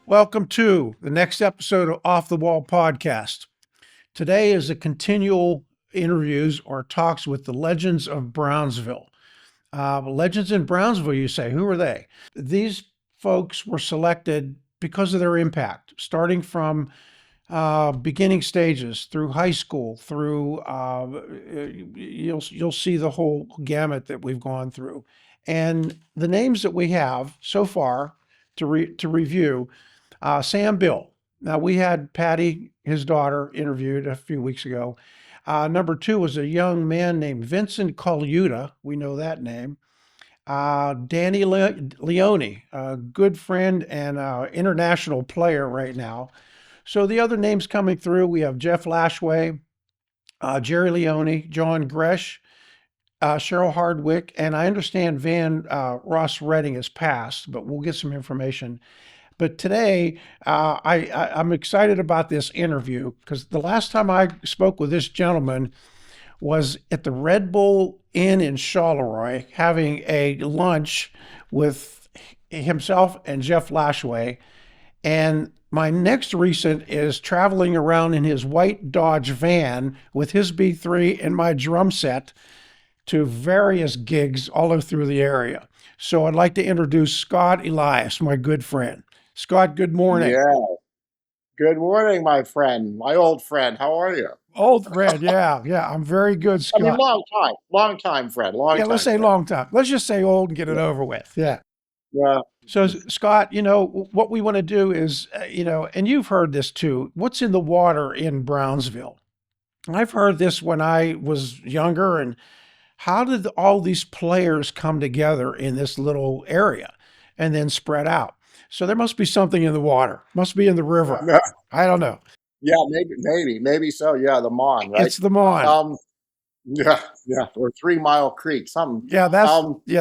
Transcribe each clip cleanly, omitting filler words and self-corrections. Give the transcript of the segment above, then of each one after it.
Welcome to the next episode of Off the Wall Podcast. Today is a continual interviews or talks with the legends of Brownsville. Legends in Brownsville, you say, who are they? These folks were selected because of their impact, starting from beginning stages through high school, through you'll see the whole gamut that we've gone through, and the names that we have so far to review. Sam Bill. Now, we had Patty, his daughter, interviewed a few weeks ago. Number two was a young man named Vincent Coluta. We know that name. Danny Leone, a good friend and international player right now. So the other names coming through, we have Jeff Lashway, Jerry Leone, John Gresh, Cheryl Hardwick, and I understand Van Ross Redding has passed, but we'll get some information. But today, I'm excited about this interview because the last time I spoke with this gentleman was at the Red Bull Inn in Charleroi having a lunch with himself and Jeff Lashway. And my next recent is traveling around in his white Dodge van with his B3 and my drum set to various gigs all over through the area. So I'd like to introduce Scott Elias, my good friend. Scott, good morning. Yeah. Good morning, my friend, my old friend. How are you? Old friend, yeah. I'm very good, I mean, Scott. long time friend, Yeah, let's say friend. long time. Let's just say old and get it Yeah. over with. Yeah. Yeah. So, Scott, what we want to do is, and you've heard this too. What's in the water in Brownsville? I've heard this when I was younger. And how did all these players come together in this little area and then spread out? So there must be something in the water. Must be in the river. I don't know. Yeah, maybe so. Yeah, the Mon, right? It's the Mon. Yeah, or 3 Mile Creek, something. Yeah,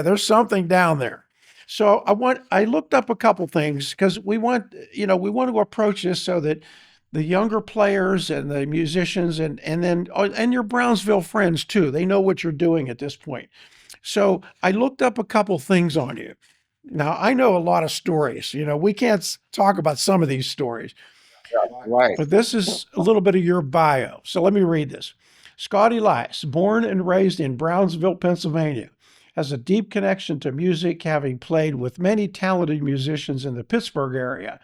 there's something down there. So I looked up a couple things because we want to approach this so that the younger players and the musicians and your Brownsville friends too, they know what you're doing at this point. So I looked up a couple things on you. Now, I know a lot of stories. We can't talk about some of these stories, Right. but this is a little bit of your bio. So let me read this. Scott Elias, born and raised in Brownsville, Pennsylvania, has a deep connection to music, having played with many talented musicians in the Pittsburgh area.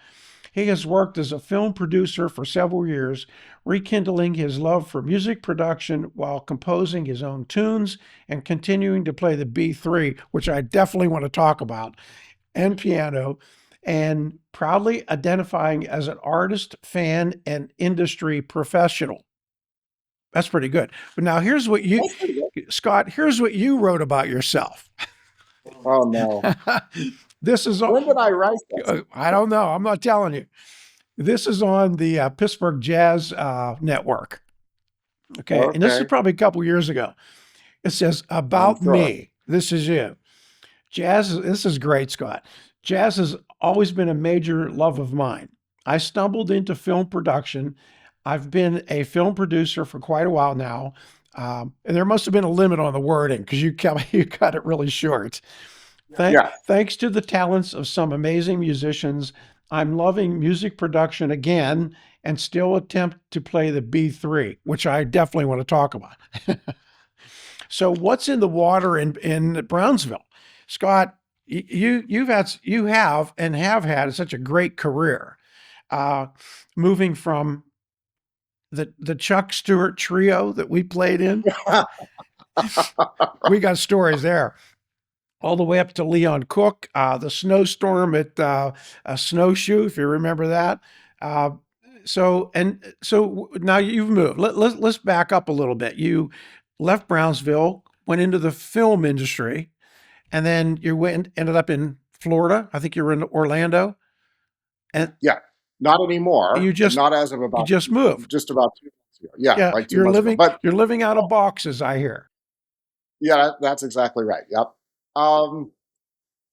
He has worked as a film producer for several years, rekindling his love for music production while composing his own tunes and continuing to play the B3, which I definitely want to talk about, and piano, and proudly identifying as an artist, fan, and industry professional. That's pretty good. But now Scott, here's what you wrote about yourself. Oh no. This is When did I write this? I don't know. I'm not telling you. This is on the Pittsburgh Jazz Network. Okay. And this is probably a couple years ago. It says, about me. This is you. This is great, Scott. Jazz has always been a major love of mine. I stumbled into film production. I've been a film producer for quite a while now. And there must have been a limit on the wording because you cut it really short. Thanks to the talents of some amazing musicians, I'm loving music production again and still attempt to play the B3, which I definitely want to talk about. So what's in the water in Brownsville? Scott, you have had such a great career, moving from the Chuck Stewart trio that we played in. We got stories there. All the way up to Leon Cook, the snowstorm at Snowshoe, if you remember that. So now you've moved. Let's back up a little bit. You left Brownsville, went into the film industry, and then ended up in Florida. I think you were in Orlando. And yeah, not anymore. Not as of about. You just moved. Just about 2 months ago. Yeah, like 2 months ago. But you're living out of boxes, I hear. Yeah, that's exactly right. Yep.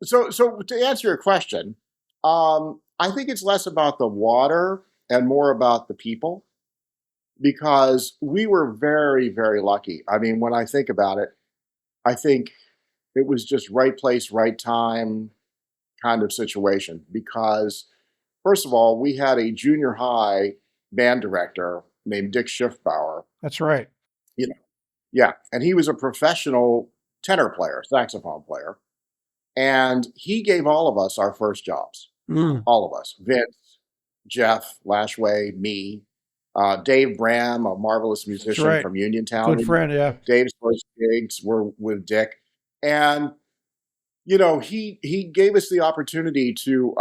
So to answer your question, I think it's less about the water and more about the people, because we were very, very lucky. I mean, when I think about it, I think it was just right place, right time kind of situation, because First of all, we had a junior high band director named Dick Schiffbauer. That's right. You know, yeah, and he was a professional tenor player, saxophone player, and he gave all of us our first jobs. Mm, All of us: Vince, Jeff Lashway, me, Dave Bram, a marvelous that's musician right. from Uniontown. Good friend. Yeah. Dave's first gigs were with Dick, and he gave us the opportunity to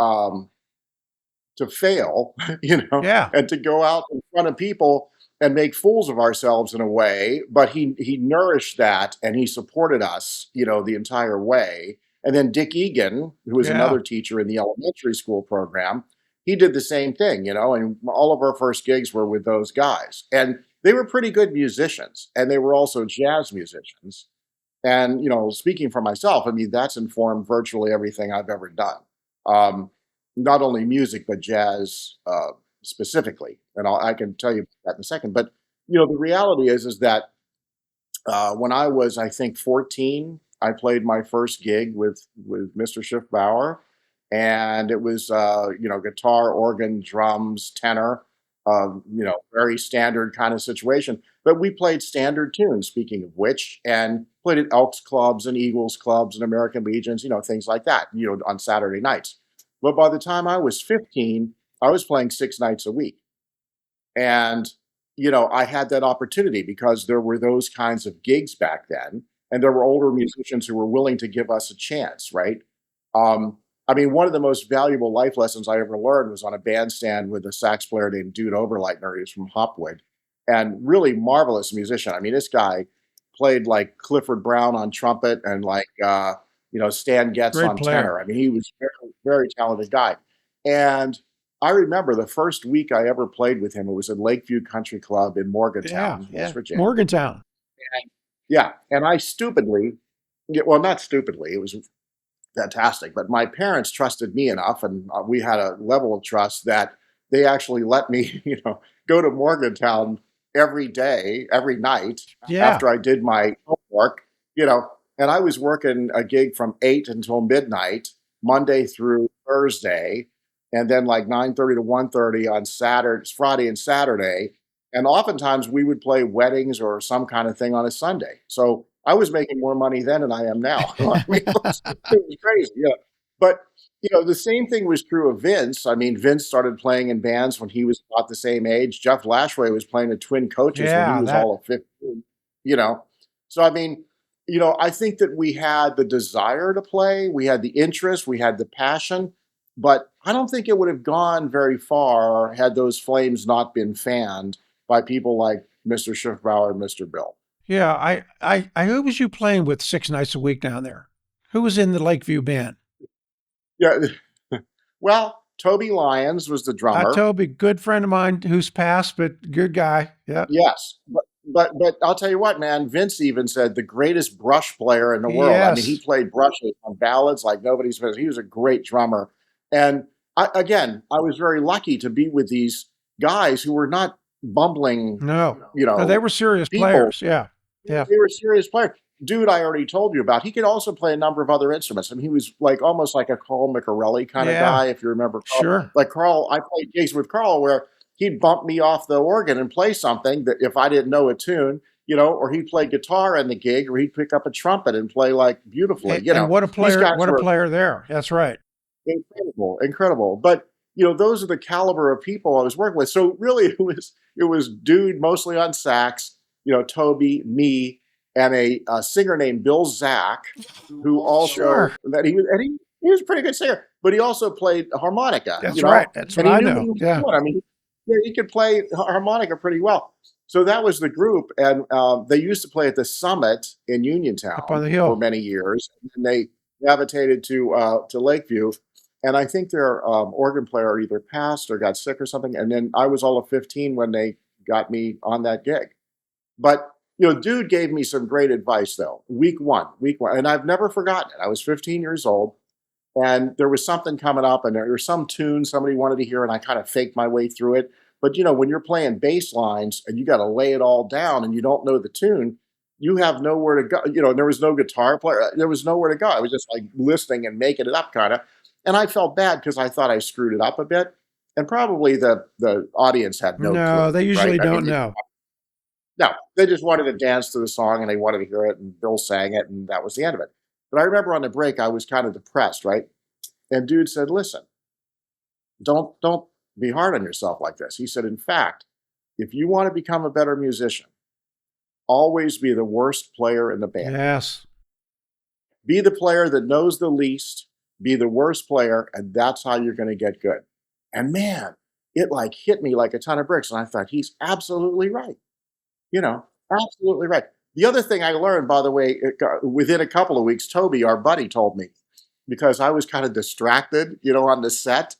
fail, Yeah. and to go out in front of people and make fools of ourselves in a way. But he nourished that and he supported us, the entire way. And then Dick Egan, who was Yeah. another teacher in the elementary school program, he did the same thing, and all of our first gigs were with those guys. And they were pretty good musicians, and they were also jazz musicians. And, speaking for myself, I mean, that's informed virtually everything I've ever done. Um, Not only music, but jazz specifically. And I can tell you that in a second. But, the reality is that when I was, I think, 14, I played my first gig with Mr. Schiffbauer, and it was guitar, organ, drums, tenor, very standard kind of situation. But we played standard tunes. Speaking of which, and played at Elks clubs and Eagles clubs and American Legions, things like that. On Saturday nights. But by the time I was 15, I was playing 6 nights a week. And, I had that opportunity because there were those kinds of gigs back then. And there were older musicians who were willing to give us a chance, right? I mean, one of the most valuable life lessons I ever learned was on a bandstand with a sax player named Dude Oberleitner. He was from Hopwood and really marvelous musician. I mean, this guy played like Clifford Brown on trumpet and like, Stan Getz Great on player. tenor. I mean, he was very, very talented guy. And I remember the first week I ever played with him, it was at Lakeview Country Club in Yeah. Morgantown, West Yeah. Virginia. Morgantown. And yeah, and I stupidly, yeah, well, not stupidly, it was fantastic, but my parents trusted me enough, and we had a level of trust that they actually let me, go to Morgantown every day, every night Yeah. after I did my homework, and I was working a gig from 8 until midnight, Monday through Thursday, and then like 9:30 to 1:30 on Saturday, Friday and Saturday. And oftentimes we would play weddings or some kind of thing on a Sunday. So I was making more money then than I am now. I mean, it was crazy. Yeah. But, the same thing was true of Vince. I mean, Vince started playing in bands when he was about the same age. Jeff Lashway was playing at Twin Coaches when he Yeah. was That. all of 15, you know. So, I mean, I think that we had the desire to play, we had the interest, we had the passion, but I don't think it would have gone very far had those flames not been fanned by people like Mr. Schiffbauer and Mr. Bill. Yeah. Who was you playing with 6 nights a week down there? Who was in the Lakeview band? Yeah. Well, Toby Lyons was the drummer. Toby, good friend of mine who's passed, but good guy. Yeah. Yes. But I'll tell you what, man, Vince even said the greatest brush player in the world. I mean, he Yes. played brushes on ballads like nobody's business. He was a great drummer. And I was very lucky to be with these guys who were not bumbling, No. you No, they know, were serious people. players. Yeah. Yeah. They were serious players. Dude, I already told you about. He could also play a number of other instruments. I mean, he was like almost like a Carl McArelli kind of Yeah. guy, if you remember Carl. Sure. Like Carl, I played gigs with Carl where he'd bump me off the organ and play something that if I didn't know a tune, or he'd play guitar in the gig, or he'd pick up a trumpet and play like beautifully. And what a These player, guys what a were player there. That's right. incredible, incredible. But those are the caliber of people I was working with. So really, it was Dude mostly on sax, Toby, me, and a singer named Bill Zach, who also Sure. that he was a pretty good singer, but he also played harmonica, That's right. That's what and he I knew what know. he was Yeah. doing. I mean, yeah, he could play harmonica pretty well. So that was the group, and they used to play at the Summit in Up on Uniontown the for hill. many years, and they gravitated to Lakeview. And I think their organ player either passed or got sick or something. And then I was all of 15 when they got me on that gig. But Dude gave me some great advice though. Week one, and I've never forgotten it. I was 15 years old, and there was something coming up, and there was some tune somebody wanted to hear, and I kind of faked my way through it. But when you're playing bass lines and you got to lay it all down, and you don't know the tune, you have nowhere to go. And there was no guitar player. There was nowhere to go. I was just like listening and making it up, kind of. And I felt bad because I thought I screwed it up a bit. And probably the audience had no No, clue, they right? usually I mean, don't know. no, they just wanted to dance to the song and they wanted to hear it, and Bill sang it, and that was the end of it. But I remember on the break, I was kind of depressed, right? And dude said, "Listen, don't be hard on yourself like this." He said, "In fact, if you want to become a better musician, always be the worst player in the band. Yes. Be the player that knows the least, be the worst player, and that's how you're going to get good." And man, it like hit me like a ton of bricks. And I thought, he's absolutely right. You know, absolutely right. The other thing I learned, by the way, within a couple of weeks, Toby, our buddy, told me, because I was kind of distracted, on the set.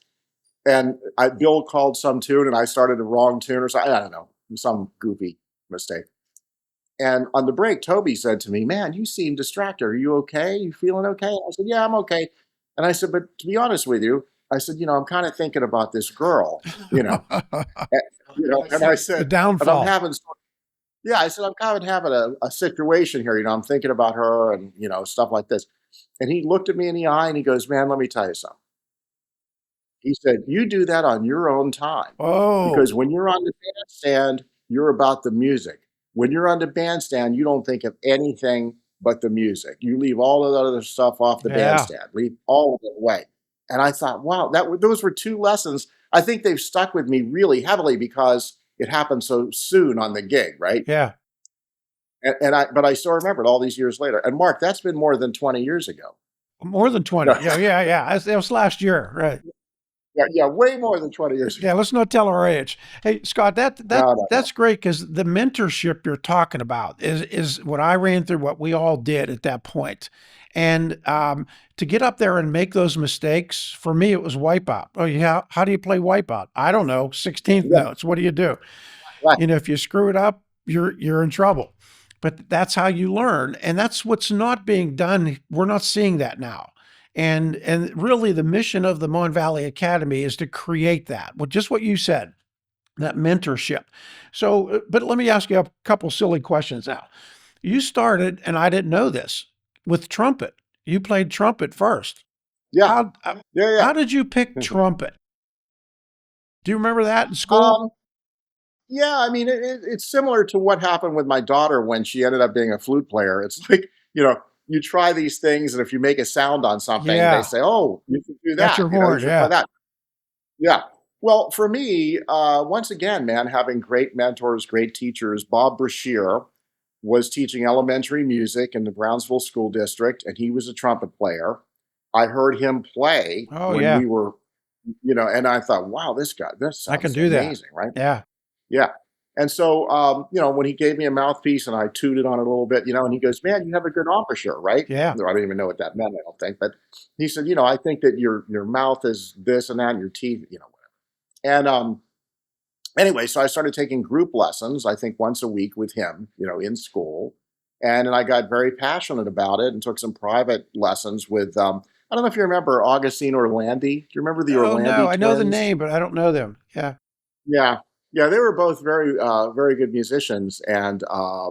And Bill called some tune and I started the wrong tune or something. I don't know, some goofy mistake. And on the break, Toby said to me, "Man, you seem distracted. Are you okay? You feeling okay?" I said, "Yeah, I'm okay." And I said, "But to be honest with you," I said, "I'm kind of thinking about this girl, you know." And, and I The said, "And I'm downfall. having, yeah," I said, "I'm kind of having a situation here. I'm thinking about her and, stuff like this." And he looked at me in the eye and he goes, "Man, let me tell you something." He said, "You do that on your own time, Oh, because when you're on the bandstand, you're about the music. When you're on the bandstand, you don't think of anything but the music. You leave all of the other stuff off the yeah, bandstand, leave all of it away." And I thought, wow, those were two lessons. I think they've stuck with me really heavily because it happened so soon on the gig, right? yeah. But I still remember it all these years later. And Mark, that's been more than 20 years ago. More than 20. Yeah, yeah, yeah. It was last year, right? Yeah, yeah, way more than 20 years ago. Yeah, let's not tell our age. Hey, Scott, No, no, no. that's great because the mentorship you're talking about is what I ran through, what we all did at that point. And to get up there and make those mistakes, for me, it was wipeout. Oh, yeah. How do you play wipeout? I don't know. 16th Yeah, notes. What do you do? right. If you screw it up, you're in trouble. But that's how you learn, and that's what's not being done. We're not seeing that now. And really, the mission of the Mon Valley Academy is to create that. Well, just what you said, that mentorship. So, but let me ask you a couple silly questions now. You started, and I didn't know this, with trumpet. You played trumpet first. Yeah, How yeah, how did you pick yeah. trumpet? Do you remember that in school? um, yeah, I mean, it's similar to what happened with my daughter when she ended up being a flute player. It's like, you try these things, and if you make a sound on something, they Yeah, say, "Oh, you can do that's that. your You horn. should try Yeah, that." Yeah. Well, for me, once again, man, having great mentors, great teachers. Bob Brashear was teaching elementary music in the Brownsville School District, and he was a trumpet player. I heard him play oh when yeah, we were, and I thought, wow, this I can sounds do that. amazing, right? Yeah, Yeah. And so, when he gave me a mouthpiece and I tooted on it a little bit, and he goes, "Man, you have a good embouchure, right?" yeah. No, I didn't even know what that meant, I don't think. But he said, "I think that your mouth is this and that, and your teeth, and anyway, so I started taking group lessons, I think once a week with him, in school. And then I got very passionate about it and took some private lessons with, I don't know if you remember Augustine Orlandi. Do you remember the Oh no, Orlandi I know the twins? name, but I don't know them. Yeah. Yeah. Yeah, they were both very, very good musicians. And I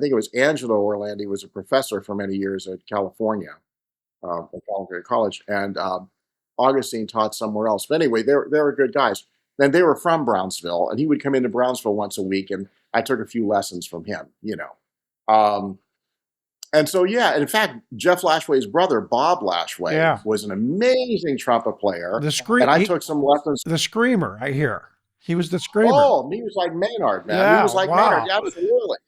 think it was Angelo Orlandi was a professor for many years at California, at California College. And Augustine taught somewhere else. But anyway, they were good guys. And they were from Brownsville, and he would come into Brownsville once a week, and I took a few lessons from him. Um, and so, yeah, in fact, Jeff Lashway's brother, Bob Lashway, Yeah. was an amazing trumpet player, The and scream I took some lessons. the screamer, I hear. He was the screamer. Oh, he was like Maynard, man. He Yeah, was like Maynard. wow. Yeah, absolutely.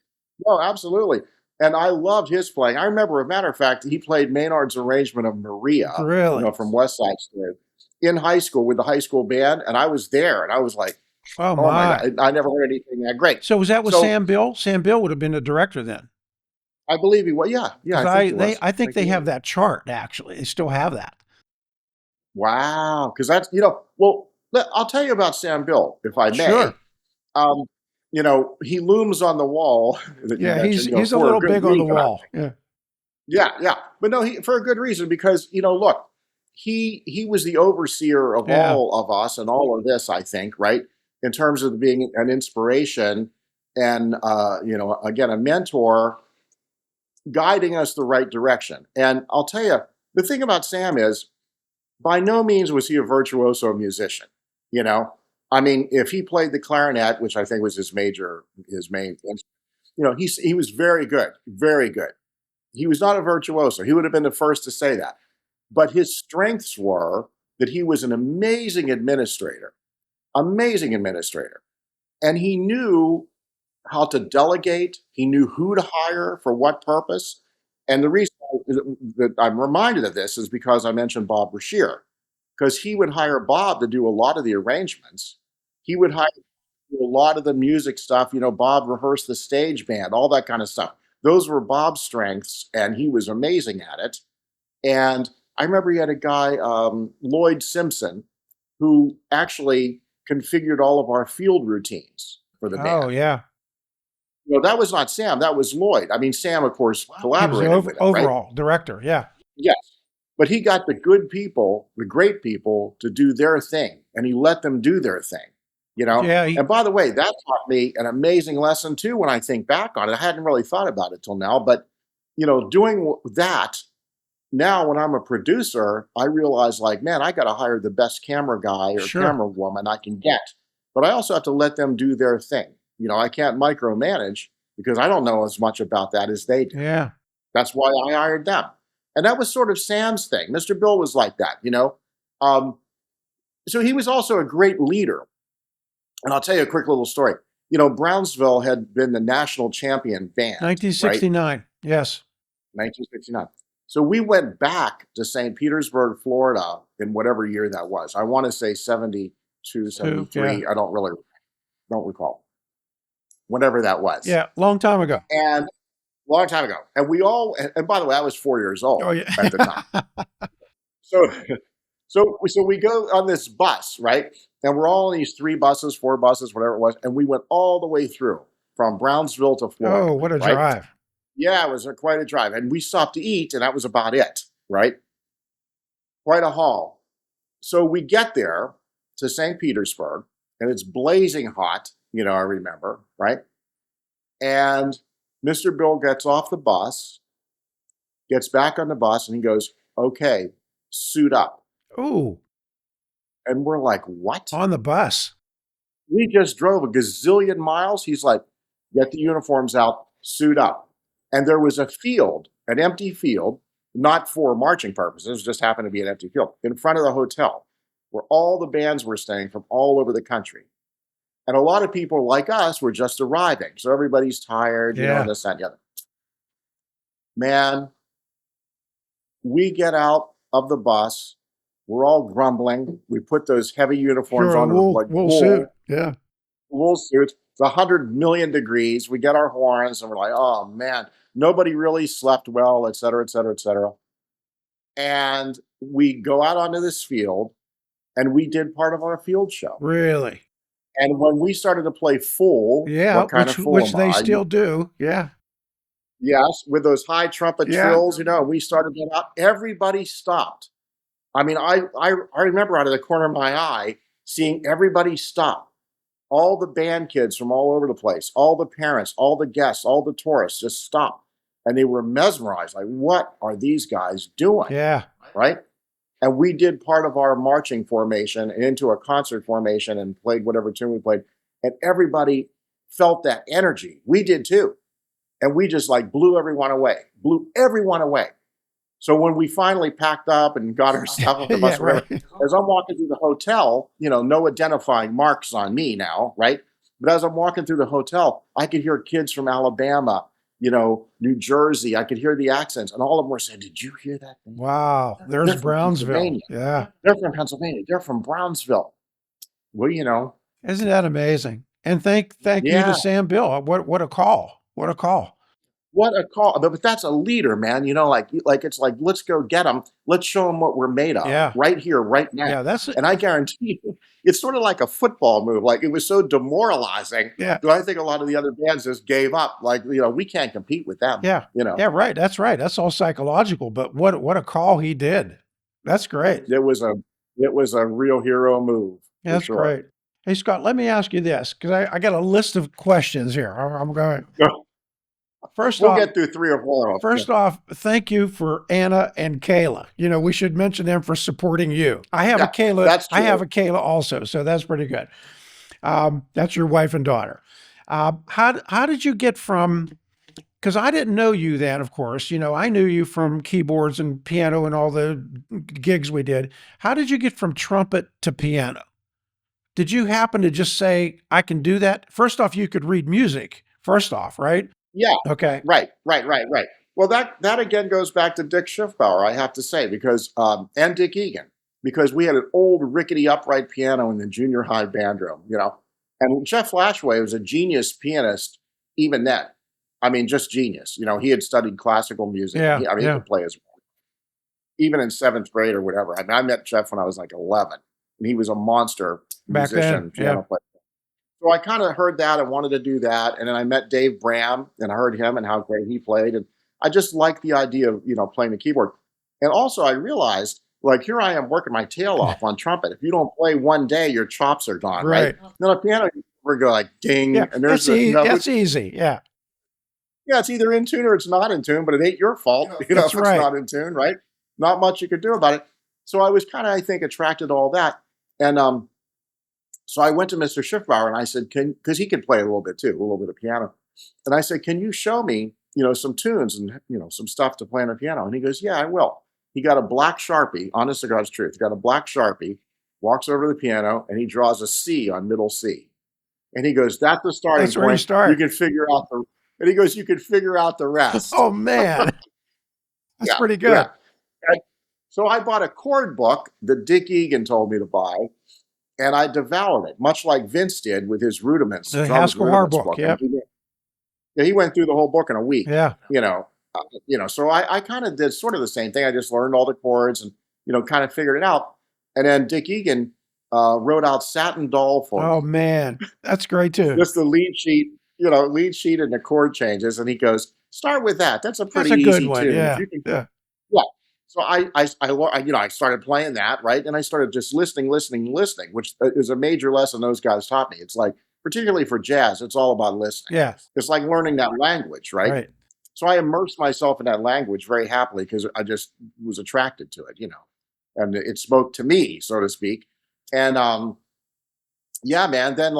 No, absolutely. And I loved his playing. I remember, a matter of fact, he played Maynard's arrangement of Maria, Really? from West Side Story in high school with the high school band. And I was there and I was like, Oh oh my my. God, I never heard anything that great. So was that with So Sam Bill? Sam Bill would have been the director then. I believe he was. Yeah, yeah, Because I think he was. I I think think he they have was. that chart actually. They still have that. Wow. Because that's, well, I'll tell you about Sam Bill, if I may. Sure. Um, he looms on the wall that you Yeah, mentioned, he's a for a little good big on the reason. wall. Yeah. Yeah, yeah. But no, he for a good reason, because, look, he was the overseer of Yeah. all of us and all of this, I think, right? In terms of being an inspiration and, again, a mentor guiding us the right direction. And I'll tell you, the thing about Sam is, by no means was he a virtuoso musician. You know, I mean, if he played the clarinet, which I think was his main instrument, he was very good, very good. He was not a virtuoso. He would have been the first to say that. But his strengths were that he was an amazing administrator. And he knew how to delegate. He knew who to hire for what purpose. And the reason that I'm reminded of this is because I mentioned Bob Brashear, because he would hire Bob to do a lot of the arrangements. He would hire a lot of the music stuff. Bob rehearsed the stage band, all that kind of stuff. Those were Bob's strengths, and he was amazing at it. And I remember he had a guy, Lloyd Simpson, who actually configured all of our field routines for the band. Oh, yeah. That was not Sam. That was Lloyd. I mean, Sam, of course, He was collaborated with him, right? overall director. Yeah. Yes. But he got the good people, the great people, to do their thing, and he let them do their thing. Yeah. And by the way, that taught me an amazing lesson too. When I think back on it, I hadn't really thought about it till now. But doing that now, when I'm a producer, I realize, like, man, I got to hire the best camera guy or Sure. camera woman I can get. But I also have to let them do their thing. I can't micromanage because I don't know as much about that as they do. Yeah. That's why I hired them. And that was sort of Sam's thing. Mr. Bill was like that. So he was also a great leader. And I'll tell you a quick little story. Brownsville had been the national champion band. 1969. Right? Yes. 1969. So we went back to St. Petersburg, Florida in whatever year that was. I want to say 72, 73. Yeah. I don't recall. Whatever that was. Yeah. Long time ago. And long time ago. And and by the way, I was 4 years old at the time. So we go on this bus, right? And we're all in these 4 buses, whatever it was. And we went all the way through from Brownsville to Florida. Oh, what a right? drive. Yeah, it was quite a drive. And we stopped to eat, and that was about it, right? Quite a haul. So we get there to St. Petersburg, and it's blazing hot, I remember, right? And Mr. Bill gets off the bus, gets back on the bus, and he goes, okay, suit up. Ooh. And we're like, what? On the bus. We just drove a gazillion miles. He's like, get the uniforms out, suit up. And there was a field, an empty field, not for marching purposes, just happened to be an empty field, in front of the hotel where all the bands were staying from all over the country. And a lot of people like us were just arriving. So everybody's tired, this, that, and the other. Man, we get out of the bus. We're all grumbling. We put those heavy uniforms on, like wool suit. Yeah. Wool suits. It's 100 million degrees. We get our horns and we're like, oh man, nobody really slept well, et cetera, et cetera, et cetera. And we go out onto this field and we did part of our field show. Really? And when we started to play Fool, what kind of fool which am they I? still do. Yeah. Yes, with those high trumpet trills, we started that out. Everybody stopped. I mean, I remember out of the corner of my eye seeing everybody stop. All the band kids from all over the place, all the parents, all the guests, all the tourists just stopped. And they were mesmerized. Like, what are these guys doing? Yeah. Right? And we did part of our marching formation into a concert formation and played whatever tune we played. And everybody felt that energy. We did too. And we just like blew everyone away. So when we finally packed up and got our stuff off the bus, right. As I'm walking through the hotel, no identifying marks on me now, right? But as I'm walking through the hotel, I could hear kids from Alabama, New Jersey. I could hear the accents, and all of them were saying, "Did you hear that thing?" Wow, there's Brownsville. Yeah, they're from Pennsylvania. They're from Brownsville. Well, isn't that amazing? And thank you to Sam Bill. What a call! What a call! What a call! But that's a leader, man. Like it's like, let's go get them. Let's show them what we're made of. Yeah. Right here, right now. Yeah, that's it. And I guarantee you, it's sort of like a football move. Like, it was so demoralizing. Yeah. So I think a lot of the other bands just gave up. Like, we can't compete with them. Yeah. Yeah, right. That's right. That's all psychological. But what a call he did. That's great. It was a real hero move. Yeah, that's great. Hey, Scott, let me ask you this, because I got a list of questions here. I'm going. First We'll off, get through 3 or 4 of them. First off, thank you for Anna and Kayla. You know, we should mention them for supporting you. I have a Yeah, Kayla. that's I have true. a Kayla also, so that's pretty good. That's your wife and daughter. How did you get from? Because I didn't know you then, of course. You know, I knew you from keyboards and piano and all the gigs we did. How did you get from trumpet to piano? Did you happen to just say, I can do that? First off, you could read music, first off, right? Yeah, Okay. right. Well, that again goes back to Dick Schiffbauer, I have to say, because and Dick Egan, because we had an old rickety upright piano in the junior high band room, and Jeff Lashway was a genius pianist even then. I mean, just genius. He had studied classical music. Yeah. He could play as even in 7th grade or whatever. I mean, I met Jeff when I was like 11, and he was a monster Back musician, then. Yeah. piano player. So I kind of heard that and wanted to do that. And then I met Dave Bram and I heard him and how great he played. And I just liked the idea of, playing the keyboard. And also I realized, like, here I am working my tail off on trumpet. If you don't play one day, your chops are gone, right? Then a piano, we go like ding, Yeah. and there's the note. That's easy. Yeah. Yeah, it's either in tune or it's not in tune, but it ain't your fault, if it's not in tune, right? Not much you could do about it. So I was kind of, I think, attracted to all that. And so I went to Mr. Schiffbauer and I said, because he could play a little bit too, a little bit of piano. And I said, can you show me, some tunes and, some stuff to play on the piano? And he goes, yeah, I will. He got a black Sharpie, honest to God's truth. He got a black Sharpie, walks over to the piano, and he draws a C on middle C. And he goes, that's the starting That's where you point. start. You can figure out and he goes, you can figure out the rest. Oh, man. That's pretty good. Yeah. And so I bought a chord book that Dick Egan told me to buy. And I devoured it, much like Vince did with his rudiments. The Haskell Har book, yep. He went through the whole book in a week. Yeah. So I kind of did sort of the same thing. I just learned all the chords and, kind of figured it out. And then Dick Egan wrote out Satin Doll for me. Oh, man. That's great, too. Just the lead sheet, and the chord changes. And he goes, start with that. That's a pretty good easy one. tune. Yeah. Yeah. So I started playing that, right? And I started just listening, which is a major lesson those guys taught me. It's like, particularly for jazz, it's all about listening. Yeah. It's like learning that language, right? So I immersed myself in that language very happily because I just was attracted to it, and it spoke to me, so to speak. And yeah, man, then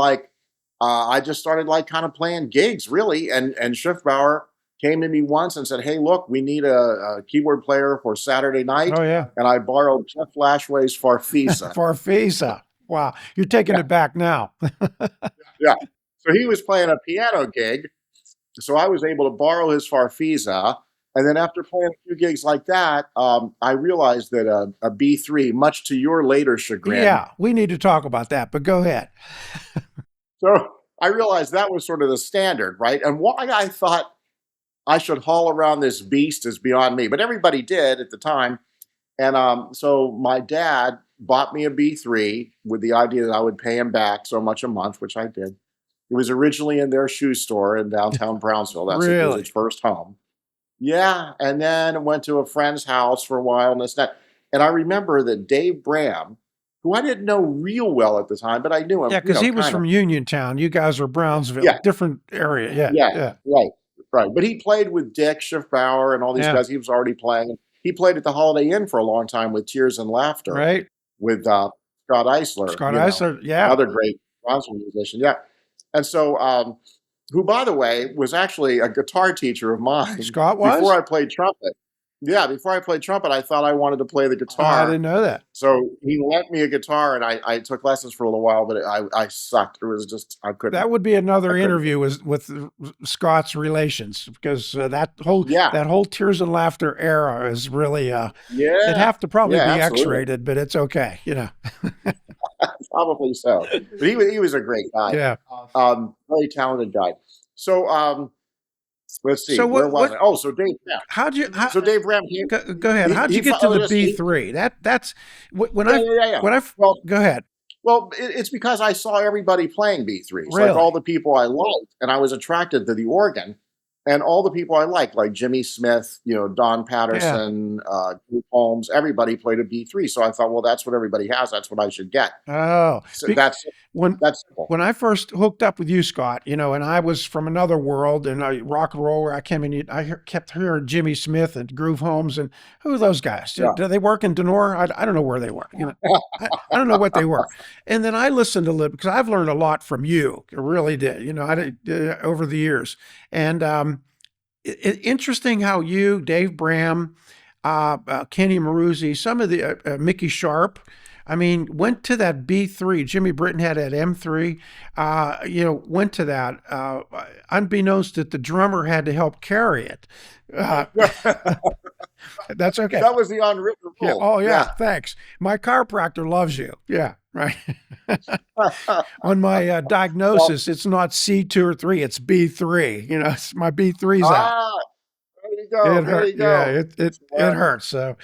I just started kind of playing gigs really. And Schiffbauer came to me once and said, hey, look, we need a keyboard player for Saturday night. Oh, yeah. And I borrowed Jeff Lashway's Farfisa. Farfisa. Wow. You're taking it back now. Yeah. So he was playing a piano gig. So I was able to borrow his Farfisa. And then after playing a few gigs like that, I realized that a B3, much to your later chagrin. Yeah, we need to talk about that, but go ahead. So I realized that was sort of the standard, right? And why I thought I should haul around this beast is beyond me. But everybody did at the time. And so my dad bought me a B3 with the idea that I would pay him back so much a month, which I did. It was originally in their shoe store in downtown Brownsville. That's Really? It was its first home. Yeah. And then went to a friend's house for a while and this and that. And I remember that Dave Bram, who I didn't know real well at the time, but I knew him. Yeah, because he was from Uniontown. You guys are Brownsville. Yeah. Different area. Yeah. Right. But he played with Dick Schiffbauer and all these guys. He was already playing. He played at the Holiday Inn for a long time with Tears and Laughter. Right. With Scott Eisler. Scott Eisler, yeah. Another great Brownsville musician. Yeah. And so, who, by the way, was actually a guitar teacher of mine. Scott was? Before I played trumpet. Yeah, before I played trumpet, I thought I wanted to play the guitar. I didn't know that. So he lent me a guitar, and I took lessons for a little while, but I sucked. It was just, I couldn't. That would be another interview with Scott's relations, because that whole Tears and Laughter era is really, it'd have to probably be X-rated, but it's okay, Probably so. But he was a great guy. Yeah. Very talented guy. So, let's see. So where was I? Oh, so Dave Ram. So Dave Ram came. Go ahead. How'd you get to the B3? That's when go ahead. Well, it's because I saw everybody playing B3s, really? like all the people I liked, and I was attracted to the organ. and all the people I like Jimmy Smith, Don Yeah. Patterson, Group Holmes, everybody played a B3. So I thought, well, that's what everybody has. That's what I should get. Oh, So when that's simple. when I first hooked up with you, Scott, and I was from another world and rock and roll where I came in, kept hearing Jimmy Smith and Groove Holmes and who are those guys? Yeah. Do they work in Denora? I don't know where they work. I don't know what they were. And then I listened a little because I've learned a lot from you. I really did. I did over the years. And interesting how you, Dave Bram, Kenny Maruzzi, some of the Mickey Sharp. I mean, went to that B3. Jimmy Britton had that M3. Went to that. Unbeknownst that the drummer had to help carry it. That's okay. That was the unwritten Yeah. rule. Oh yeah. Thanks. My chiropractor loves you. Yeah. Right. On my diagnosis, it's not C2 or 3. It's B3. It's my B3's out. There you go. There you go. Yeah. It hurts. So,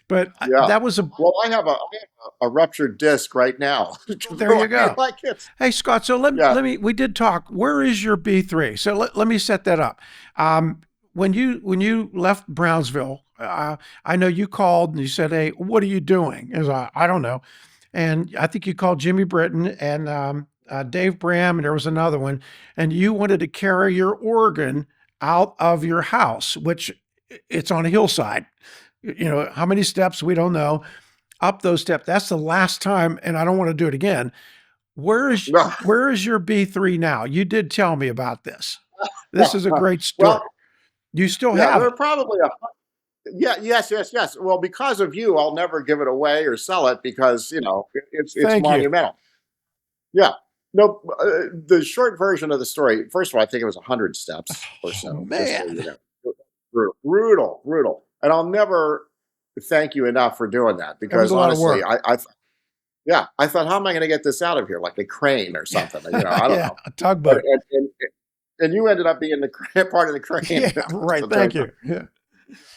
but Yeah. that was Well, I have a ruptured disc right now. there you go. Like it. Hey Scott, so let me. We did talk. Where is your B3? So let me set that up. When you left Brownsville, I know you called and you said, "Hey, what are you doing?" As I don't know, and I think you called Jimmy Britton and Dave Bram, and there was another one, and you wanted to carry your organ out of your house, which it's on a hillside. How many steps we don't know. Up those steps. That's the last time, and I don't want to do it again. Where is your B3 now? You did tell me about this. This is a great story. Well, You still yeah, have there it. are probably yes. Well, because of you, I'll never give it away or sell it because it's Thank you. monumental. Yeah. No, the short version of the story. First of all, I think it was 100 steps or so. Just so Man. you know. Brutal. And I'll never thank you enough for doing that That was because a lot of honestly, work. I thought, how am I going to get this out of here? Like a crane or something? I don't Yeah, know. a tugboat. And you ended up being the part of the crane. Yeah, right. Thank you. Yeah.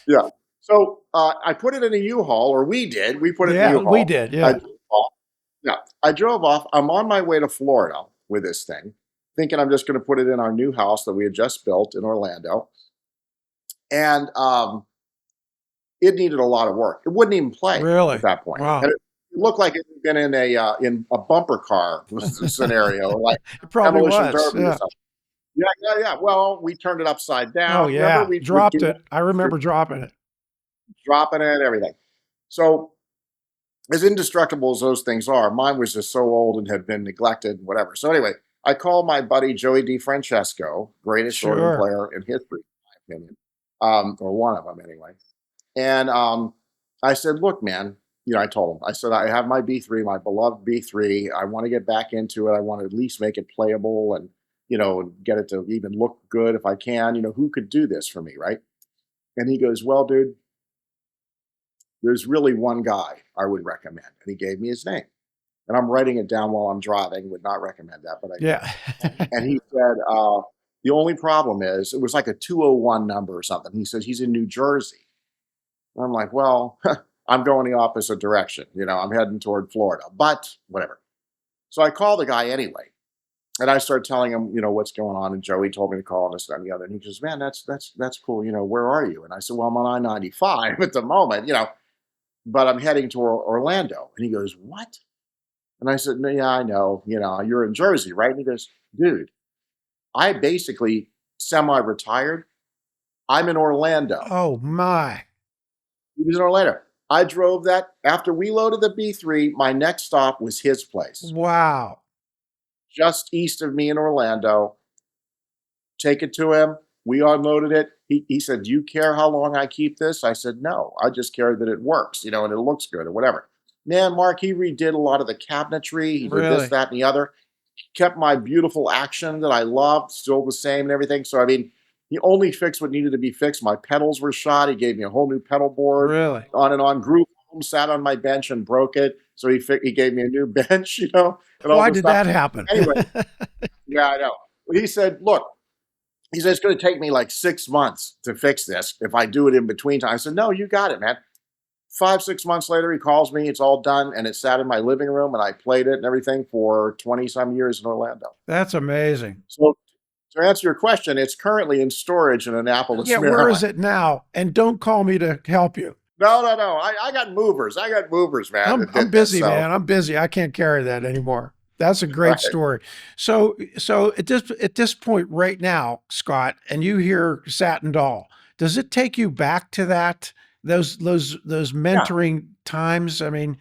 Yeah. So I put it in a U-Haul, or we did. We put it in a Yeah, U-Haul. we did. Yeah. I drove off. I'm on my way to Florida with this thing, thinking I'm just going to put it in our new house that we had just built in Orlando. And it needed a lot of work. It wouldn't even play Really? at that point. Wow. And it looked like it had been in a bumper car scenario, like It probably demolition was. derby or Yeah. something. Yeah. Well, we turned it upside down. Oh yeah. Remember, we Dropped it. I remember dropping it. dropping it, everything. So as indestructible as those things are, mine was just so old and had been neglected and whatever. So anyway, I called my buddy Joey DeFrancesco, greatest organ Sure. player in history, in my opinion, or one of them anyway. And I said, look, man, I told him, I said, I have my B3, my beloved B3. I want to get back into it. I want to at least make it playable and, get it to even look good if I can. Who could do this for me, right? And he goes, well, dude, there's really one guy I would recommend. And he gave me his name. And I'm writing it down while I'm driving. Would not recommend that, but I did. Yeah. And he said, the only problem is, it was like a 201 number or something. He says, he's in New Jersey. And I'm like, well, I'm going the opposite direction. I'm heading toward Florida, but whatever. So I called the guy anyway. And I started telling him, what's going on. And Joey told me to call and this and the other. And he goes, man, that's cool. Where are you? And I said, well, I'm on I-95 at the moment, but I'm heading to Orlando. And he goes, what? And I said, no, yeah, I know. You're in Jersey, right? And he goes, dude, I basically semi-retired. I'm in Orlando. Oh my. He was in Orlando. I drove that. After we loaded the B3, my next stop was his place. Wow. Just east of me in Orlando. Take it to him. We unloaded it. He said, do you care how long I keep this? I said, no, I just care that it works, and it looks good or whatever. Man, Mark, he redid a lot of the cabinetry. He did Really? this, that, and the other. He kept my beautiful action that I loved, still the same and everything. So, he only fixed what needed to be fixed. My pedals were shot. He gave me a whole new pedal board. Really? On and on. Group home, sat on my bench and broke it. So he gave me a new bench, and all Why this did stuff. that happen? Anyway, yeah, I know. He said, look, it's going to take me like 6 months to fix this if I do it in between time. I said, no, you got it, man. 5-6 months later, he calls me. It's all done. And it sat in my living room and I played it and everything for 20 some years in Orlando. That's amazing. So To answer your question, it's currently in storage in Annapolis, Yeah, where is Maryland. it now? And don't call me to help you. No, no, no. I got movers. I got movers, man, I'm that I'm did this. busy, So, man. I'm busy. I can't carry that anymore. That's a great right. story. So at this point right now, Scott, and you hear Satin Doll, does it take you back to those Yeah, mentoring times? I mean,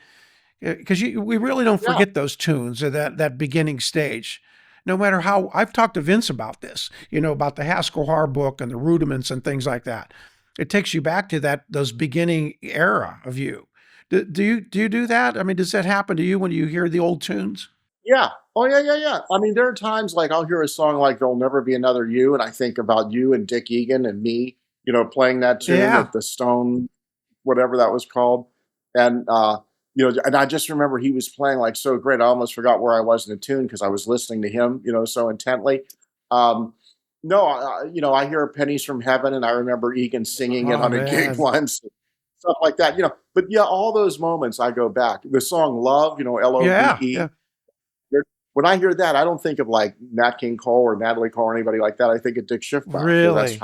because we really don't yeah, forget those tunes at that beginning stage. No matter how I've talked to Vince about this, about the Haskell Har book and the rudiments and things like that. It takes you back to those beginning era of you. Do you do that? I mean, does that happen to you when you hear the old tunes? yeah. Oh, yeah, yeah, yeah. I mean, there are times like I'll hear a song like "There'll Never Be Another You," and I think about you and Dick Egan and me, playing that tune Yeah, at the Stone, whatever that was called, and and I just remember he was playing like so great. I almost forgot where I was in the tune because I was listening to him, so intently. Um, no, I hear "Pennies from Heaven," and I remember Egan singing it oh on a gig man, once, stuff like that. But yeah, all those moments I go back. The song "Love," yeah, yeah, LOVE. When I hear that, I don't think of like Nat King Cole or Natalie Cole or anybody like that. I think of Dick Schiffbauer because really, that's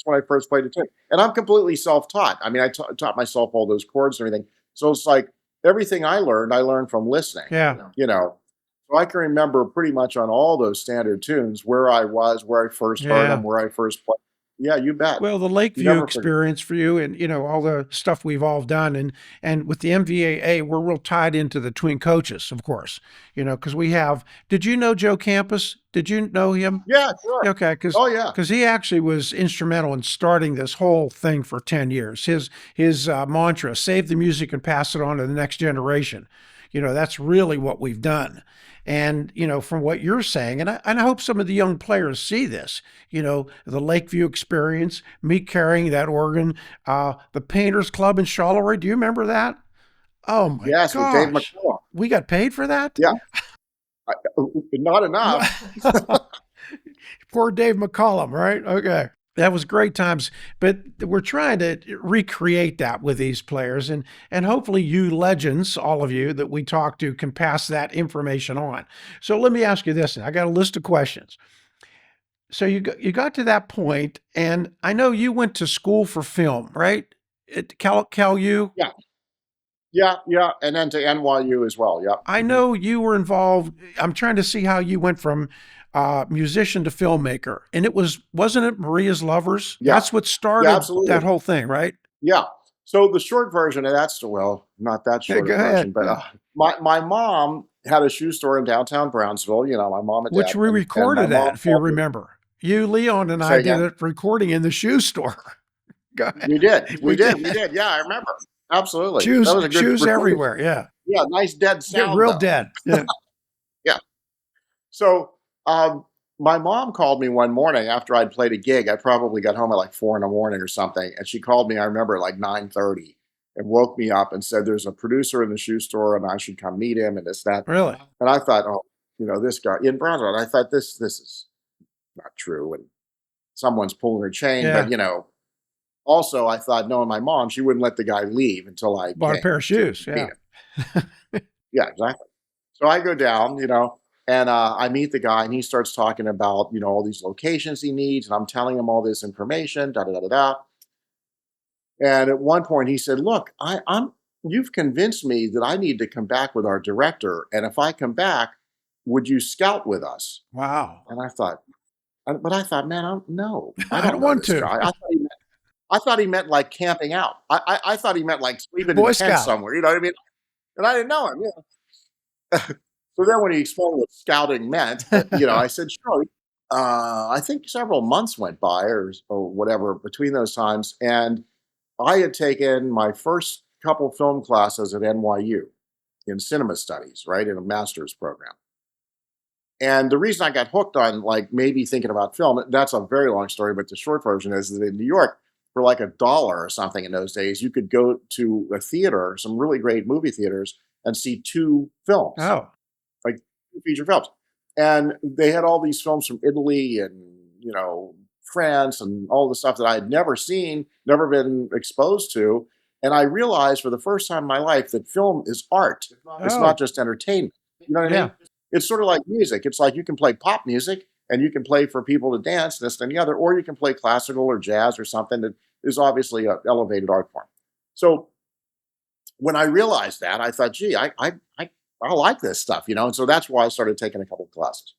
when I first played the tune. And I'm completely self-taught. I mean, I taught myself all those chords and everything. So it's like everything I learned from listening, yeah, you know. So I can remember pretty much on all those standard tunes where I was, where I first heard them, yeah. where I first played. Yeah, you bet. Well, the You Lakeview never forget. experience for you, and all the stuff we've all done, and with the MVAA, we're real tied into the twin coaches, of course. Because we have. Did you know Joe Campus? Did you know him? Yeah, sure. Okay, because Oh, yeah. he actually was instrumental in starting this whole thing for 10 years. His mantra: "Save the music and pass it on to the next generation." That's really what we've done. And from what you're saying, and I hope some of the young players see this. The Lakeview experience, me carrying that organ, the Painters Club in Charleroi. Do you remember that? Oh my Yes, with Dave gosh, McCullough. we got paid for that. Yeah. I, not enough. Poor Dave McCollum, right? Okay. That was great times, but we're trying to recreate that with these players, and hopefully you legends, all of you that we talk to, can pass that information on. So let me ask you this: I got a list of questions. So you got to that point, and I know you went to school for film, right? At Cal U. Yeah. Yeah, yeah, and then to NYU as well. Yep. I know you were involved. I'm trying to see how you went from musician to filmmaker, and wasn't it Maria's Lovers? Yeah, That's what yeah, started that absolutely. whole thing, right? Yeah. So the short version of that's well, not that Yeah, short go a version, ahead. but Yeah. my mom had a shoe store in downtown Brownsville. My mom and Which dad, we and my recorded mom at, if you called me. remember. You, Leon, and I Say did again. a recording in the shoe store. Go ahead. We did, we We did, did. we did. Yeah, I remember. Absolutely, that Shoes, was a good shoes recording. everywhere. Yeah. Yeah, nice dead Get sound real though. dead. Yeah. Yeah. So my mom called me one morning after I'd played a gig. I probably got home at like 4 in the morning or something, and she called me. I remember at like 9:30, and woke me up and said, "There's a producer in the shoe store, and I should come meet him." And this that, Really. and I thought, oh, this guy in Brownsville. And I thought this is not true, and someone's pulling her chain. But Yeah. also I thought, knowing my mom, she wouldn't let the guy leave until I Bought a came pair of to shoes. meet Yeah. him. Yeah, exactly. So I go down, and I meet the guy, and he starts talking about, all these locations he needs, and I'm telling him all this information, da da da da da. And at one point, he said, "Look, you've convinced me that I need to come back with our director, and if I come back, would you scout with us?" Wow. And I thought, man, no, I I don't don't know want this to. guy. I thought he meant like camping out. I thought he meant like sleeping in Boy tents Scout. somewhere. You know what I mean? And I didn't know him. So then when he explained what scouting meant, I said, sure. I think several months went by or whatever between those times. And I had taken my first couple film classes at NYU in cinema studies, right, in a master's program. And the reason I got hooked on like maybe thinking about film, that's a very long story, but the short version is that in New York, for like $1 or something in those days, you could go to a theater, some really great movie theaters, and see two films, Oh. like feature films. And they had all these films from Italy and, France and all the stuff that I had never seen, never been exposed to. And I realized for the first time in my life that film is art. It's not Oh. just entertainment. You know what I Yeah. mean? It's sort of like music. It's like you can play pop music and you can play for people to dance, this and the other, or you can play classical or jazz or something that is obviously an elevated art form. So when I realized that, I thought, gee, I like this stuff, and so that's why I started taking a couple of classes.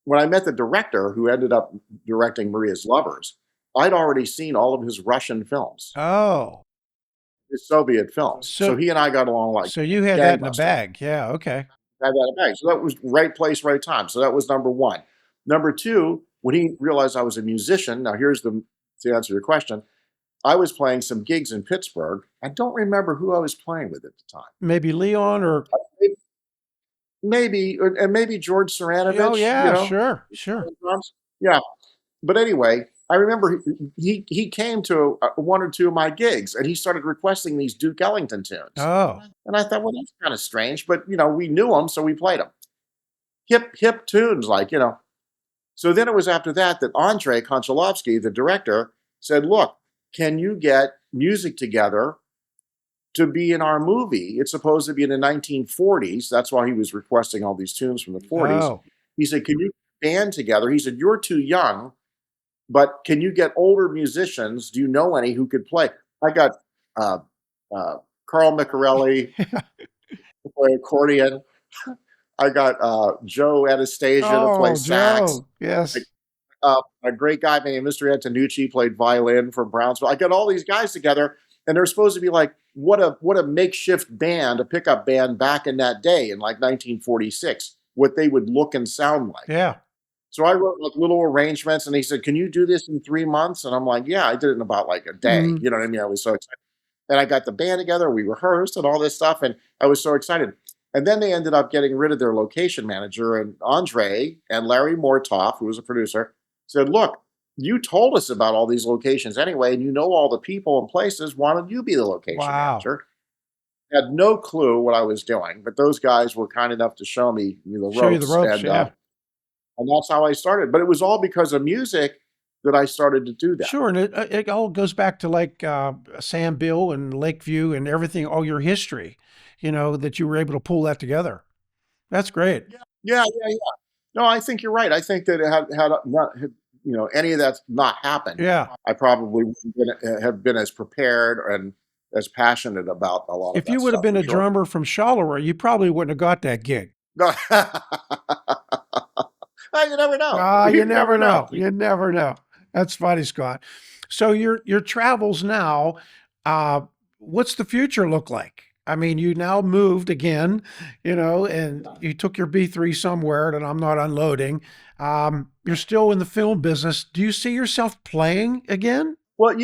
When I met the director who ended up directing Maria's Lovers, I'd already seen all of his Russian films, Oh, his Soviet films. So so he and I got along like so you had that in the gangbusters. bag. Yeah, okay. Had that in bag. So that was right place, right time. So that was number one. Number two, when he realized I was a musician, now here's the to answer your question. I was playing some gigs in Pittsburgh. I don't remember who I was playing with at the time. Maybe Leon or And maybe George oh Saranovich, yeah, sure, sure. drums. Yeah. But anyway, I remember he came to one or two of my gigs and he started requesting these Duke Ellington tunes. Oh, And I thought, well, that's kind of strange, but we knew them, so we played them. Hip tunes, like. So then it was after that that Andrei Konchalovsky, the director, said, look, can you get music together to be in our movie? It's supposed to be in the 1940s. That's why he was requesting all these tunes from the 40s. oh, He said, can you band together? He said, you're too young, but can you get older musicians? Do you know any who could play? I got uh, Carl Micarelli to play accordion. I got Joe Anastasia to play oh, sax. Joe, yes. A great guy named Mr. Antonucci played violin from Brownsville. I got all these guys together, and they're supposed to be like what a makeshift band, a pickup band back in that day in like 1946, what they would look and sound like. Yeah, So I wrote like little arrangements, and he said, "Can you do this in 3 months?" And I'm like, "Yeah, I did it in about like a day." mhm. You know what I mean? I was so excited, and I got the band together. We rehearsed and all this stuff, and I was so excited. And then they ended up getting rid of their location manager, and Andre and Larry Mortoff, who was a producer, said, "Look, you told us about all these locations anyway, and you know all the people and places. Why don't you be the location Wow. manager?" Had no clue what I was doing, but those guys were kind enough to show me the Show you the ropes, ropes. and Yeah, that's how I started. But it was all because of music that I started to do that. sure. And it all goes back to like Sam Bill and Lakeview and everything, all your history, that you were able to pull that together. That's great. Yeah, yeah, yeah. No, I think you're right. I think that it had not any of that's not happened, Yeah. I probably wouldn't have been as prepared and as passionate about a lot of If you that would have stuff been for a sure. drummer from Charleroi, you probably wouldn't have got that gig. No. You never know. Ah, you You never never know. know. You never know. That's funny, Scott. So your travels now, uh, what's the future look like? I mean, you now moved again, and you took your B3 somewhere that I'm not unloading. You're still in the film business. Do you see yourself playing again? Well,